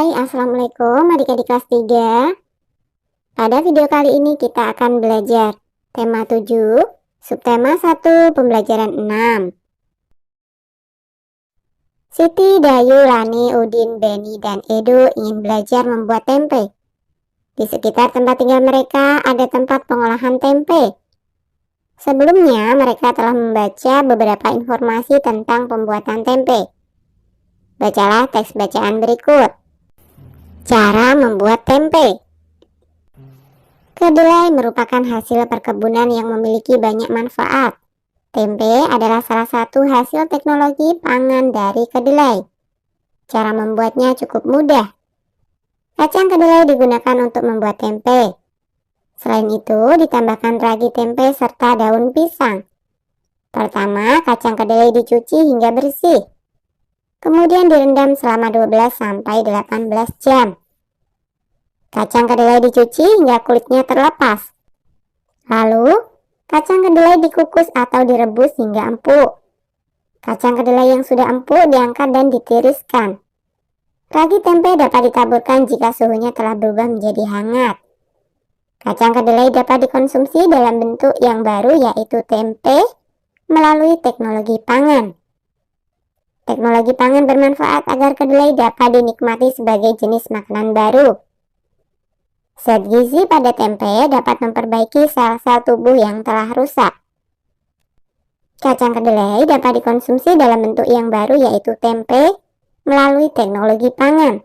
Hai, Assalamualaikum adik-adik kelas 3. Pada video kali ini kita akan belajar tema 7, subtema 1, pembelajaran 6. Siti, Dayu, Rani, Udin, Beni, dan Edo ingin belajar membuat tempe. Di sekitar tempat tinggal mereka ada tempat pengolahan tempe. Sebelumnya mereka telah membaca beberapa informasi tentang pembuatan tempe. Bacalah teks bacaan berikut. Cara membuat tempe. Kedelai merupakan hasil perkebunan yang memiliki banyak manfaat. Tempe adalah salah satu hasil teknologi pangan dari kedelai. Cara membuatnya cukup mudah. Kacang kedelai digunakan untuk membuat tempe. Selain itu, ditambahkan ragi tempe serta daun pisang. Pertama, kacang kedelai dicuci hingga bersih. Kemudian direndam selama 12-18 jam. Kacang kedelai dicuci hingga kulitnya terlepas. Lalu, kacang kedelai dikukus atau direbus hingga empuk. Kacang kedelai yang sudah empuk diangkat dan ditiriskan. Ragi tempe dapat ditaburkan jika suhunya telah berubah menjadi hangat. Kacang kedelai dapat dikonsumsi dalam bentuk yang baru, yaitu tempe, melalui teknologi pangan. Teknologi pangan bermanfaat agar kedelai dapat dinikmati sebagai jenis makanan baru. Zat gizi pada tempe dapat memperbaiki sel-sel tubuh yang telah rusak. Kacang kedelai dapat dikonsumsi dalam bentuk yang baru, yaitu tempe, melalui teknologi pangan.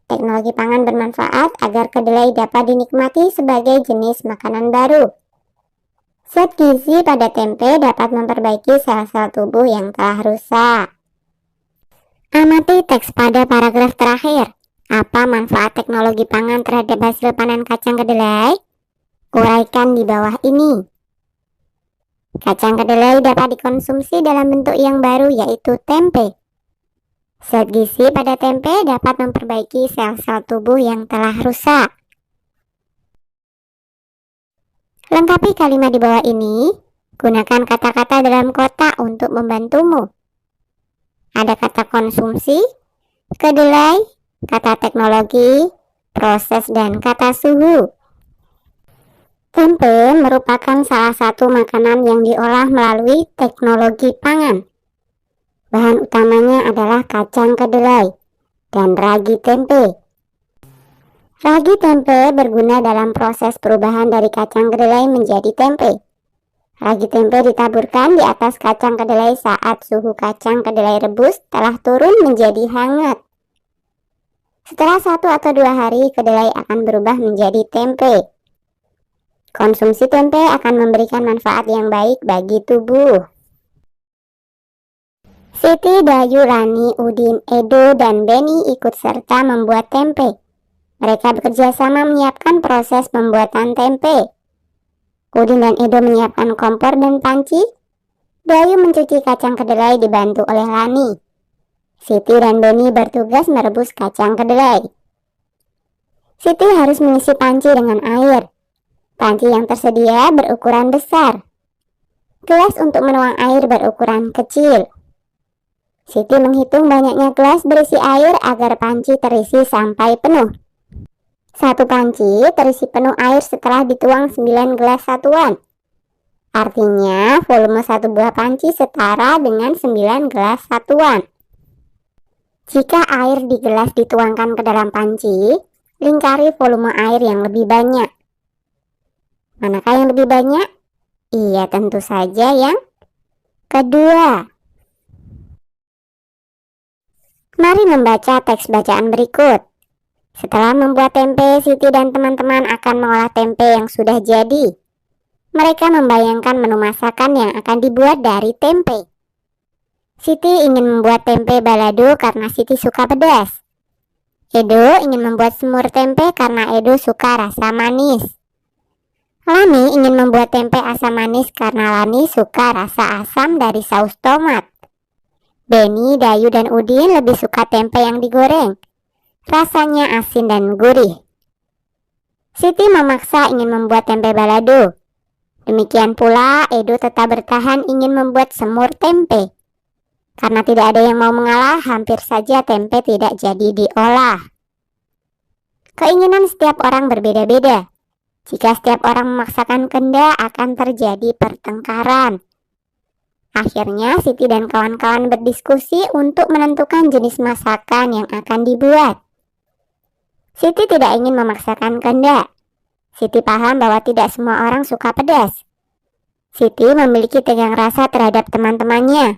Teknologi pangan bermanfaat agar kedelai dapat dinikmati sebagai jenis makanan baru. Zat gizi pada tempe dapat memperbaiki sel-sel tubuh yang telah rusak. Amati teks pada paragraf terakhir. Apa manfaat teknologi pangan terhadap hasil panen kacang kedelai? Uraikan di bawah ini. Kacang kedelai dapat dikonsumsi dalam bentuk yang baru, yaitu tempe. Zat gizi pada tempe dapat memperbaiki sel-sel tubuh yang telah rusak. Lengkapi kalimat di bawah ini. Gunakan kata-kata dalam kotak untuk membantumu. Ada kata konsumsi, kedelai, kata teknologi, proses, dan kata suhu. Tempe merupakan salah satu makanan yang diolah melalui teknologi pangan. Bahan utamanya adalah kacang kedelai dan ragi tempe. Ragi tempe berguna dalam proses perubahan dari kacang kedelai menjadi tempe. Ragi tempe ditaburkan di atas kacang kedelai saat suhu kacang kedelai rebus telah turun menjadi hangat. Setelah 1 atau 2 hari, kedelai akan berubah menjadi tempe. Konsumsi tempe akan memberikan manfaat yang baik bagi tubuh. Siti, Dayu, Rani, Udin, Edo, dan Beni ikut serta membuat tempe. Mereka bekerja sama menyiapkan proses pembuatan tempe. Udin dan Edo menyiapkan kompor dan panci. Dayu mencuci kacang kedelai dibantu oleh Rani. Siti dan Beni bertugas merebus kacang kedelai. Siti harus mengisi panci dengan air. Panci yang tersedia berukuran besar. Gelas untuk menuang air berukuran kecil. Siti menghitung banyaknya gelas berisi air agar panci terisi sampai penuh. Satu panci terisi penuh air setelah dituang 9 gelas satuan. Artinya volume satu buah panci setara dengan 9 gelas satuan. Jika air di gelas dituangkan ke dalam panci, lingkari volume air yang lebih banyak. Manakah yang lebih banyak? Iya, tentu saja yang kedua. Mari membaca teks bacaan berikut. Setelah membuat tempe, Siti dan teman-teman akan mengolah tempe yang sudah jadi. Mereka membayangkan menu masakan yang akan dibuat dari tempe. Siti ingin membuat tempe balado karena Siti suka pedas. Edo ingin membuat semur tempe karena Edo suka rasa manis. Lani ingin membuat tempe asam manis karena Lani suka rasa asam dari saus tomat. Beni, Dayu, dan Udin lebih suka tempe yang digoreng. Rasanya asin dan gurih. Siti memaksa ingin membuat tempe balado. Demikian pula Edo tetap bertahan ingin membuat semur tempe. Karena tidak ada yang mau mengalah, hampir saja tempe tidak jadi diolah. Keinginan setiap orang berbeda-beda. Jika setiap orang memaksakan kehendak, akan terjadi pertengkaran. Akhirnya, Siti dan kawan-kawan berdiskusi untuk menentukan jenis masakan yang akan dibuat. Siti tidak ingin memaksakan kehendak. Siti paham bahwa tidak semua orang suka pedas. Siti memiliki tenggang rasa terhadap teman-temannya.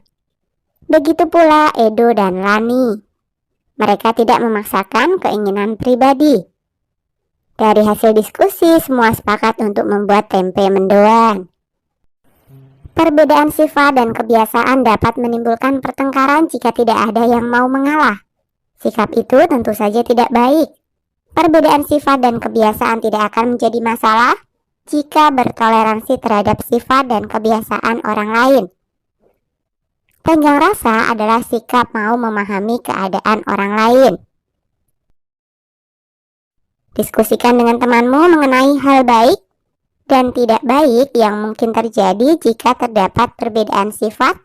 Begitu pula Edo dan Lani. Mereka tidak memaksakan keinginan pribadi. Dari hasil diskusi, semua sepakat untuk membuat tempe mendoan. Perbedaan sifat dan kebiasaan dapat menimbulkan pertengkaran jika tidak ada yang mau mengalah. Sikap itu tentu saja tidak baik. Perbedaan sifat dan kebiasaan tidak akan menjadi masalah jika bertoleransi terhadap sifat dan kebiasaan orang lain. Tenggang rasa adalah sikap mau memahami keadaan orang lain. Diskusikan dengan temanmu mengenai hal baik dan tidak baik yang mungkin terjadi jika terdapat perbedaan sifat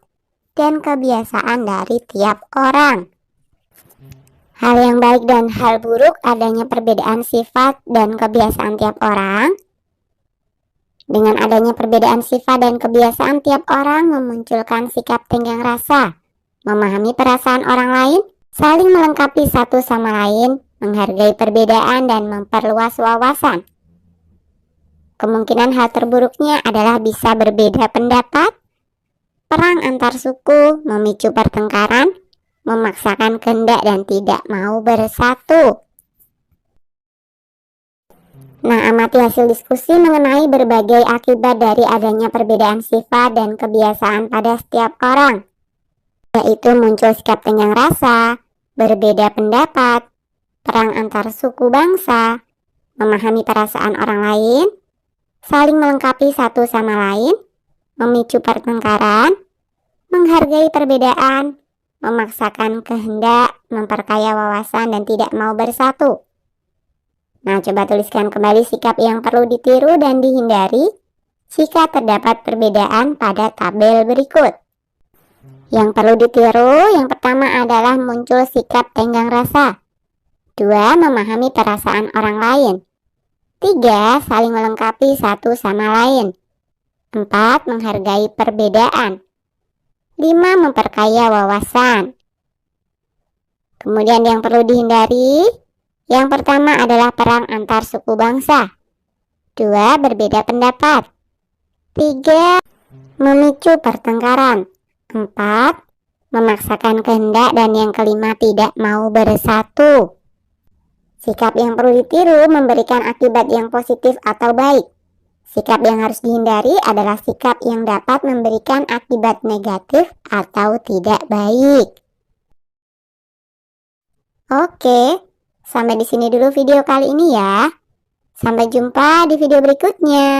dan kebiasaan dari tiap orang. Hal yang baik dan hal buruk adanya perbedaan sifat dan kebiasaan tiap orang. Dengan adanya perbedaan sifat dan kebiasaan tiap orang memunculkan sikap tenggang rasa, memahami perasaan orang lain, saling melengkapi satu sama lain, menghargai perbedaan dan memperluas wawasan. Kemungkinan hal terburuknya adalah bisa berbeda pendapat, perang antar suku, memicu pertengkaran, memaksakan kehendak dan tidak mau bersatu. Nah, amati hasil diskusi mengenai berbagai akibat dari adanya perbedaan sifat dan kebiasaan pada setiap orang, yaitu muncul sikap tenggang rasa, berbeda pendapat, perang antar suku bangsa, memahami perasaan orang lain, saling melengkapi satu sama lain, memicu pertengkaran, menghargai perbedaan, memaksakan kehendak, memperkaya wawasan, dan tidak mau bersatu. Nah, coba tuliskan kembali sikap yang perlu ditiru dan dihindari jika terdapat perbedaan pada tabel berikut. Yang perlu ditiru, yang pertama adalah muncul sikap tenggang rasa. 2. Memahami perasaan orang lain. 3. Saling melengkapi satu sama lain. 4. Menghargai perbedaan. 5. Memperkaya wawasan. Kemudian yang perlu dihindari, yang pertama adalah perang antar suku bangsa. 2. Berbeda pendapat. 3. Memicu pertengkaran. 4. Memaksakan kehendak, dan yang kelima tidak mau bersatu. Sikap yang perlu ditiru memberikan akibat yang positif atau baik. Sikap yang harus dihindari adalah sikap yang dapat memberikan akibat negatif atau tidak baik. Oke, sampai di sini dulu video kali ini ya. Sampai jumpa di video berikutnya.